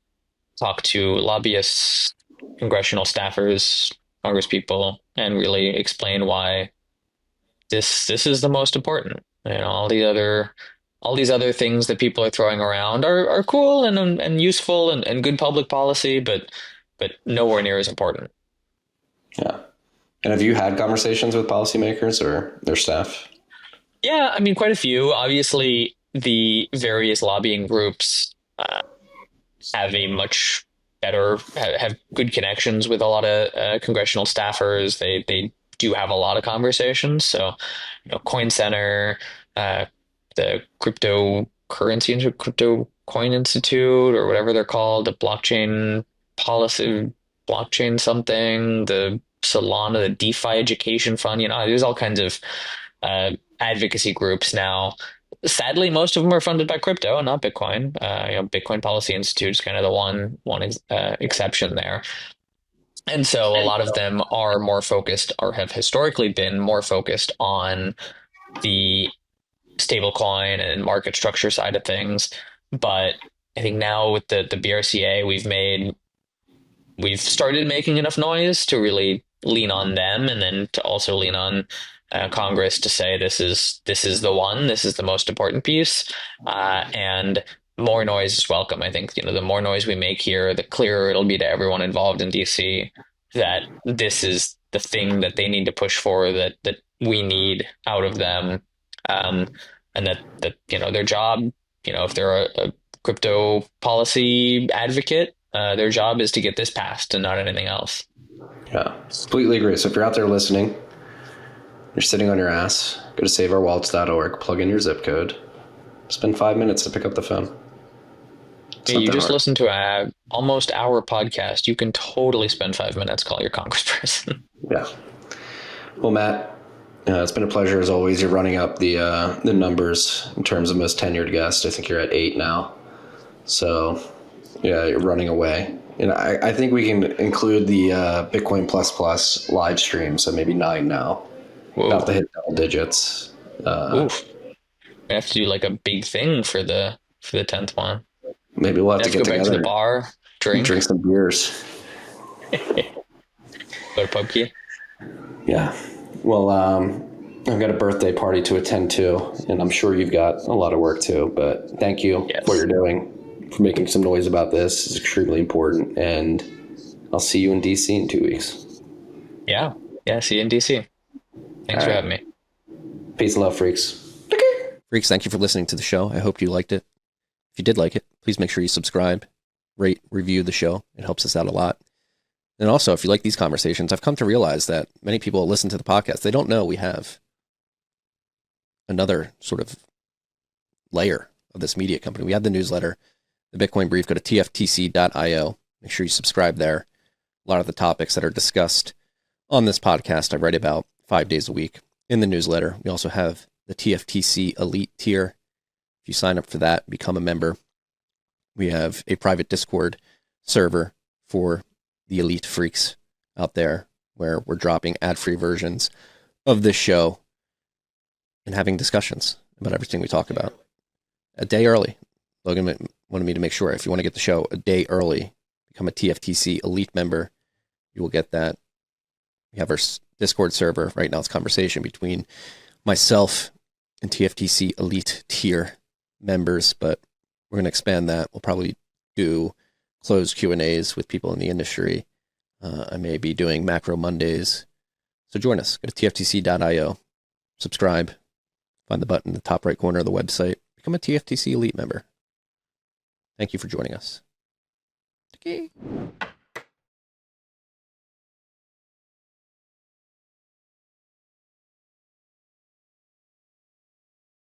talk to lobbyists, congressional staffers, congresspeople, and really explain why this is the most important. All these other things that people are throwing around are cool and useful and good public policy, but nowhere near as important. Yeah. And have you had conversations with policymakers or their staff? Yeah, I mean, quite a few. Obviously, the various lobbying groups have a much better have good connections with a lot of congressional staffers. They do have a lot of conversations. So, Coin Center, uh, the Crypto Coin Institute, or whatever they're called, the blockchain policy, blockchain something, the Solana, the DeFi Education Fund. There's all kinds of advocacy groups now. Sadly, most of them are funded by crypto and not Bitcoin. Bitcoin Policy Institute is kind of the one exception there. And so a lot of them are more focused, or have historically been more focused on the stablecoin and market structure side of things. But I think now with the BRCA, we've started making enough noise to really lean on them, and then to also lean on Congress to say this is the one, this is the most important piece, and more noise is welcome. I think the more noise we make here, the clearer it'll be to everyone involved in DC that this is the thing that they need to push for, that we need out of them, and that their job if they're a crypto policy advocate, their job is to get this passed and not anything else. Yeah, completely agree. So if you're out there listening, you're sitting on your ass, go to saveourwallets.org, plug in your zip code, spend 5 minutes to pick up the phone. It's Yeah, not you that just hard. listen to a almost hour podcast. You can totally spend 5 minutes, call your congressperson. Yeah. Well, Matt, it's been a pleasure as always. You're running up the numbers in terms of most tenured guests. I think you're at 8 now. So, yeah, you're running away. And I think we can include the Bitcoin Plus Plus live stream. So maybe 9 now. About to Whoa. hit double digits. Oof. We have to do like a big thing for the 10th one. Maybe we'll have You to have to get go back to the together bar, and drink drink, some beers. go to pubkey. Yeah. Well, I've got a birthday party to attend to, and I'm sure you've got a lot of work too. But thank you for what Yes. you're doing, for making some noise about this. It's extremely important, and I'll see you in DC in 2 weeks. Yeah. Yeah. See you in DC. All Thanks for right. having me. Peace and love, freaks. Freaks, thank you for listening to the show. I hope you liked it. If you did like it, please make sure you subscribe, rate, review the show. It helps us out a lot. And also, if you like these conversations, I've come to realize that many people listen to the podcast. They don't know we have another sort of layer of this media company. We have the newsletter, the Bitcoin Brief. Go to tfttc.io. Make sure you subscribe there. A lot of the topics that are discussed on this podcast, I write about 5 days a week in the newsletter. We also have the TFTC Elite tier. If you sign up for that, become a member. We have a private Discord server for the elite freaks out there where we're dropping ad-free versions of this show and having discussions about everything we talk about a day early. Logan wanted me to make sure if you want to get the show a day early, become a TFTC Elite member. You will get that. We have our Discord server. Right now it's conversation between myself and TFTC Elite tier members, but we're going to expand that. We'll probably do closed Q&As with people in the industry. I may be doing Macro Mondays. So join us. Go to tftc.io. Subscribe. Find the button in the top right corner of the website. Become a TFTC Elite member. Thank you for joining us. Okay.